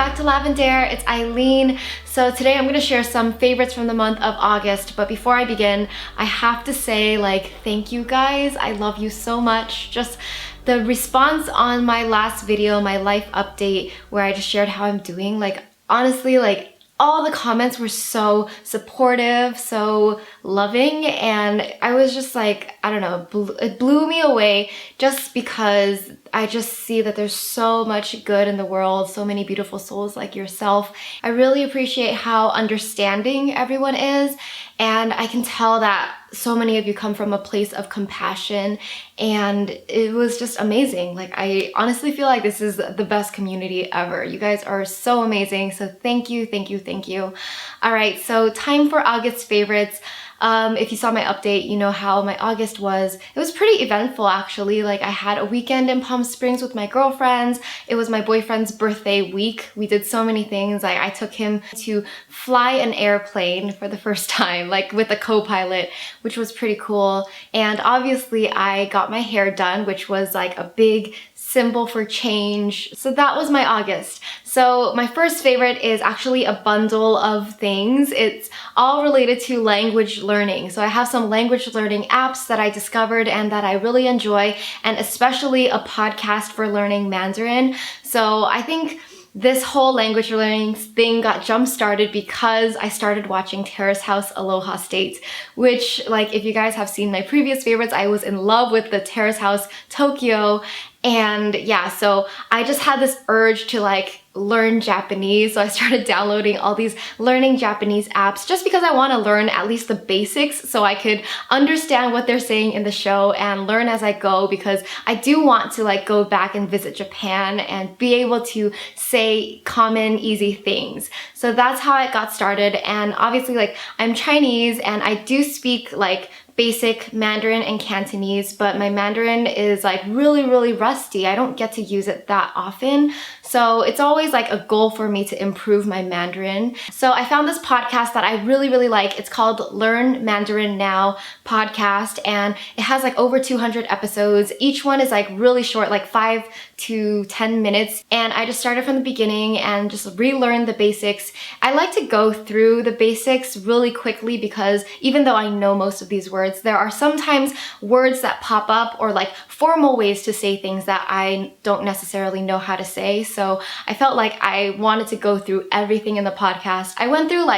back to Lavendaire. It's Aileen. So today I'm going to share some favorites from the month of August, but before I begin, I have to say thank you guys. I love you so much. Just the response on my last video, my life update, where I just shared how I'm doing, honestly, all the comments were so supportive, so loving, and I was just I don't know, it blew me away just because I just see that there's so much good in the world, so many beautiful souls like yourself. I really appreciate how understanding everyone is, and I can tell that so many of you come from a place of compassion, and it was just amazing. I honestly feel like this is the best community ever. You guys are so amazing, so thank you, thank you, thank you. All right, so time for August favorites. If you saw my update, you know how my August was. It was pretty eventful actually. I had a weekend in Palm Springs with my girlfriends. It was my boyfriend's birthday week. We did so many things. I took him to fly an airplane for the first time, with a co-pilot, which was pretty cool. And obviously I got my hair done, which was a big symbol for change. So that was my August. So my first favorite is actually a bundle of things. It's all related to language learning. So I have some language learning apps that I discovered and that I really enjoy, and especially a podcast for learning Mandarin. So I think this whole language learning thing got jump-started because I started watching Terrace House Aloha State, which, if you guys have seen my previous favorites, I was in love with the Terrace House Tokyo. And yeah, so I just had this urge to learn Japanese. So I started downloading all these learning Japanese apps just because I want to learn at least the basics so I could understand what they're saying in the show and learn as I go, because I do want to go back and visit Japan and be able to say common, easy things. So that's how it got started. And obviously I'm Chinese and I do speak basic Mandarin and Cantonese, but my Mandarin is really, really rusty. I don't get to use it that often. So it's always a goal for me to improve my Mandarin. So I found this podcast that I really, really like. It's called Learn Mandarin Now podcast, and it has over 200 episodes. Each one is really short, 5 to 10 minutes. And I just started from the beginning and just relearned the basics. I like to go through the basics really quickly because even though I know most of these words, there are sometimes words that pop up or formal ways to say things that I don't necessarily know how to say. So I felt like I wanted to go through everything in the podcast. I went through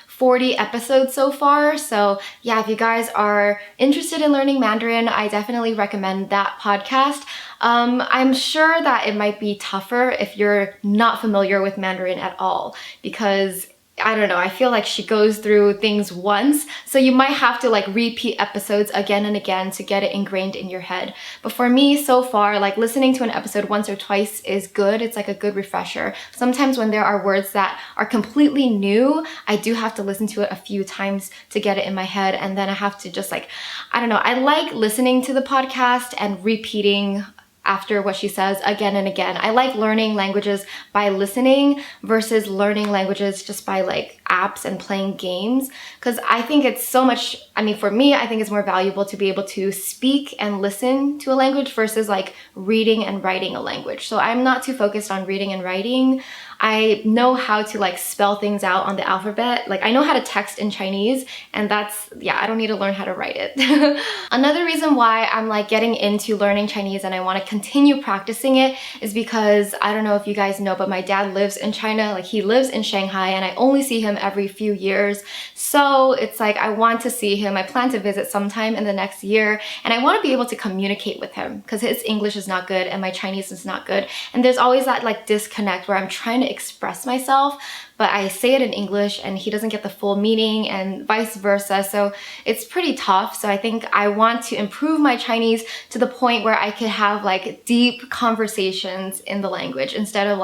40 episodes so far. So yeah, if you guys are interested in learning Mandarin, I definitely recommend that podcast. I'm sure that it might be tougher if you're not familiar with Mandarin at all, because I don't know, I feel like she goes through things once, so you might have to repeat episodes again and again to get it ingrained in your head. But for me, so far, listening to an episode once or twice is good. It's a good refresher. Sometimes when there are words that are completely new, I do have to listen to it a few times to get it in my head, and then I have to just I don't know, I like listening to the podcast and repeating after what she says again and again. I like learning languages by listening versus learning languages just by apps and playing games, because I think it's so much, for me, I think it's more valuable to be able to speak and listen to a language versus reading and writing a language. So I'm not too focused on reading and writing. I know how to spell things out on the alphabet. I know how to text in Chinese, and that's, yeah, I don't need to learn how to write it. Another reason why I'm getting into learning Chinese and I want to continue practicing it is because, I don't know if you guys know, but my dad lives in China. He lives in Shanghai, and I only see him every few years. So it's I want to see him. I plan to visit sometime in the next year, and I want to be able to communicate with him because his English is not good and my Chinese is not good. And there's always that disconnect where I'm trying to express myself, but I say it in English and he doesn't get the full meaning, and vice versa. So it's pretty tough. So I think I want to improve my Chinese to the point where I could have deep conversations in the language instead of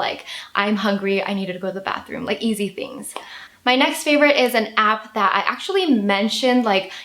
I'm hungry, I needed to go to the bathroom, easy things. My next favorite is an app that I actually mentioned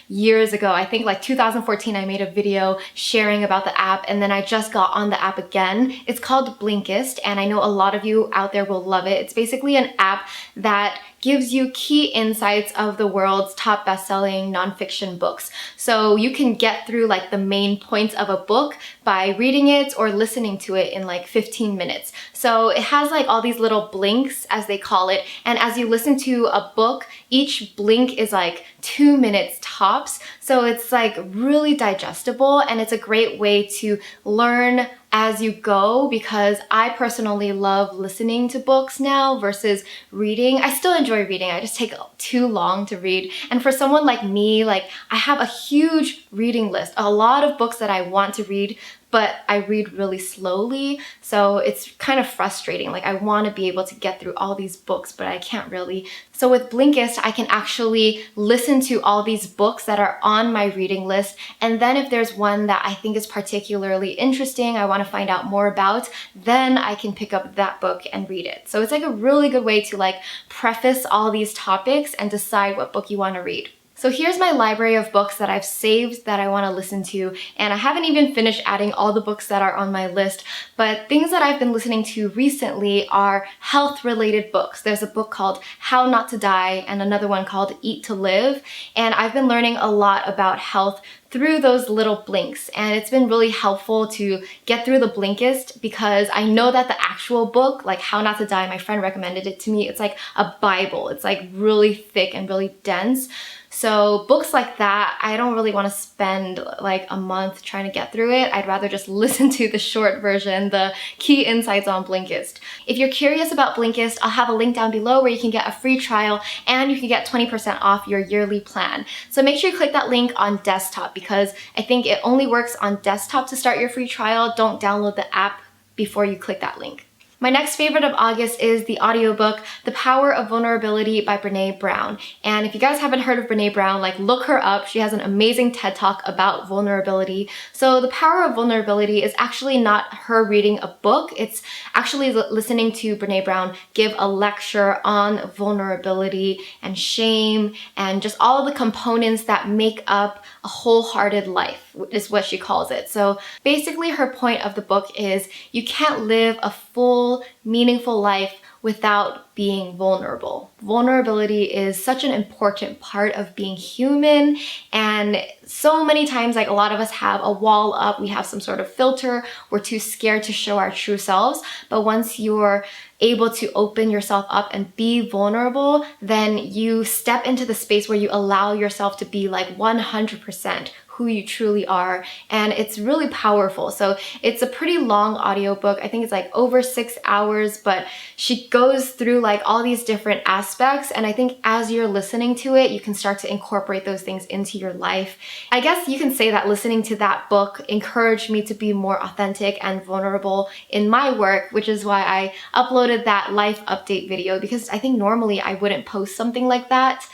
years ago. I think 2014 I made a video sharing about the app, and then I just got on the app again. It's called Blinkist, and I know a lot of you out there will love it. It's basically an app that gives you key insights of the world's top best-selling nonfiction books. So you can get through like the main points of a book by reading it or listening to it in like 15 minutes. So it has like all these little blinks, as they call it, and as you listen to a book, each blink is like 2 minutes tops. So it's like really digestible, and it's a great way to learn as you go, because I personally love listening to books now versus reading. I still enjoy reading, I just take too long to read. And for someone like me, like I have a huge reading list, a lot of books that I want to read, but I read really slowly, so it's kind of frustrating. Like I want to be able to get through all these books, but I can't really. So with Blinkist, I can actually listen to all these books that are on my reading list, and then if there's one that I think is particularly interesting, I want to find out more about, then I can pick up that book and read it. So it's like a really good way to like preface all these topics and decide what book you want to read. So here's my library of books that I've saved that I want to listen to, and I haven't even finished adding all the books that are on my list, but things that I've been listening to recently are health-related books. There's a book called How Not to Die and another one called Eat to Live, and I've been learning a lot about health through those little blinks, and it's been really helpful to get through the Blinkist because I know that the actual book, like How Not to Die, my friend recommended it to me, it's like a Bible. It's like really thick and really dense. So books like that, I don't really want to spend like a month trying to get through it. I'd rather just listen to the short version, the key insights on Blinkist. If you're curious about Blinkist, I'll have a link down below where you can get a free trial and you can get 20% off your yearly plan. So make sure you click that link on desktop because I think it only works on desktop to start your free trial. Don't download the app before you click that link. My next favorite of August is the audiobook, The Power of Vulnerability by Brea Brown. And if you guys haven't heard of Brea Brown, like look her up. She has an amazing TED Talk about vulnerability. So The Power of Vulnerability is actually not her reading a book. It's actually listening to Brea Brown give a lecture on vulnerability and shame and just all of the components that make up a wholehearted life, is what she calls it. So basically her point of the book is you can't live a full, meaningful life without being vulnerable. Vulnerability is such an important part of being human, and so many times, like a lot of us have a wall up, we have some sort of filter, we're too scared to show our true selves, but once you're able to open yourself up and be vulnerable, then you step into the space where you allow yourself to be like 100% who you truly are, and it's really powerful. So it's a pretty long audiobook. I think it's like over 6 hours, but she goes through like all these different aspects, and I think as you're listening to it, you can start to incorporate those things into your life. I guess you can say that listening to that book encouraged me to be more authentic and vulnerable in my work, which is why I uploaded that life update video, because I think normally I wouldn't post something like that.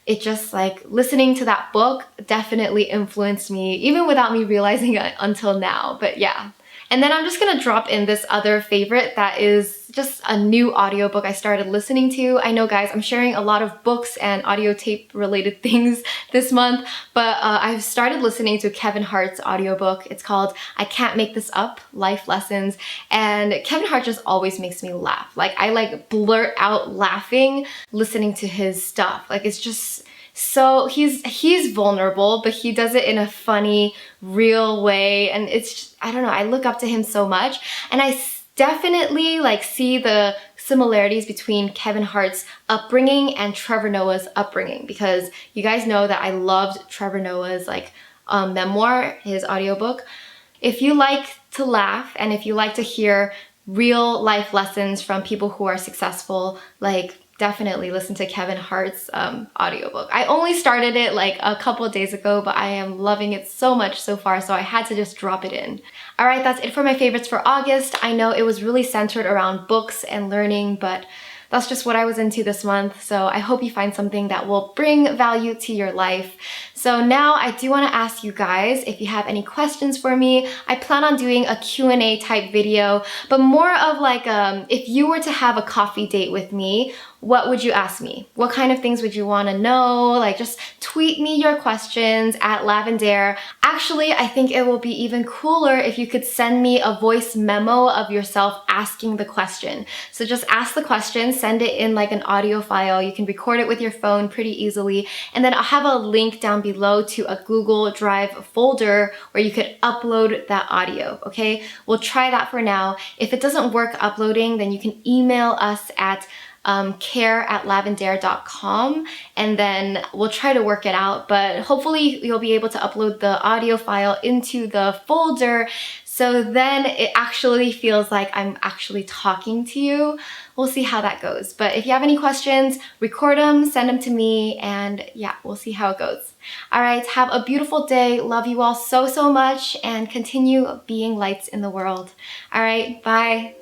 It just like listening to that book definitely influenced me, even without me realizing it until now, but yeah. And then I'm just gonna drop in this other favorite that is just a new audiobook I started listening to. I know guys, I'm sharing a lot of books and audio tape related things this month, but I've started listening to Kevin Hart's audiobook. It's called I Can't Make This Up, Life Lessons. And Kevin Hart just always makes me laugh. Like I like blurt out laughing listening to his stuff. Like it's just so he's vulnerable, but he does it in a funny, real way, and it's just, I don't know, I look up to him so much, and I definitely like see the similarities between Kevin Hart's upbringing and Trevor Noah's upbringing, because you guys know that I loved Trevor Noah's like memoir, his audiobook. If you like to laugh and if you like to hear real life lessons from people who are successful, like definitely listen to Kevin Hart's audiobook. I only started it like a couple of days ago, but I am loving it so much so far, so I had to just drop it in. All right, that's it for my favorites for August. I know it was really centered around books and learning, but that's just what I was into this month, so I hope you find something that will bring value to your life. So now I do want to ask you guys if you have any questions for me. I plan on doing a Q&A type video, but more of like if you were to have a coffee date with me, what would you ask me? What kind of things would you want to know? Like just tweet me your questions at Lavendaire. Actually, I think it will be even cooler if you could send me a voice memo of yourself asking the question. So just ask the question, send it in like an audio file. You can record it with your phone pretty easily. And then I'll have a link down below to a Google Drive folder where you could upload that audio, okay? We'll try that for now. If it doesn't work uploading, then you can email us at care@lavendaire.com, and then we'll try to work it out, but hopefully you'll be able to upload the audio file into the folder, so then it actually feels like I'm actually talking to you. We'll see how that goes. But if you have any questions, record them, send them to me, and yeah, we'll see how it goes. All right, have a beautiful day. Love you all so, so much, and continue being lights in the world. All right, bye.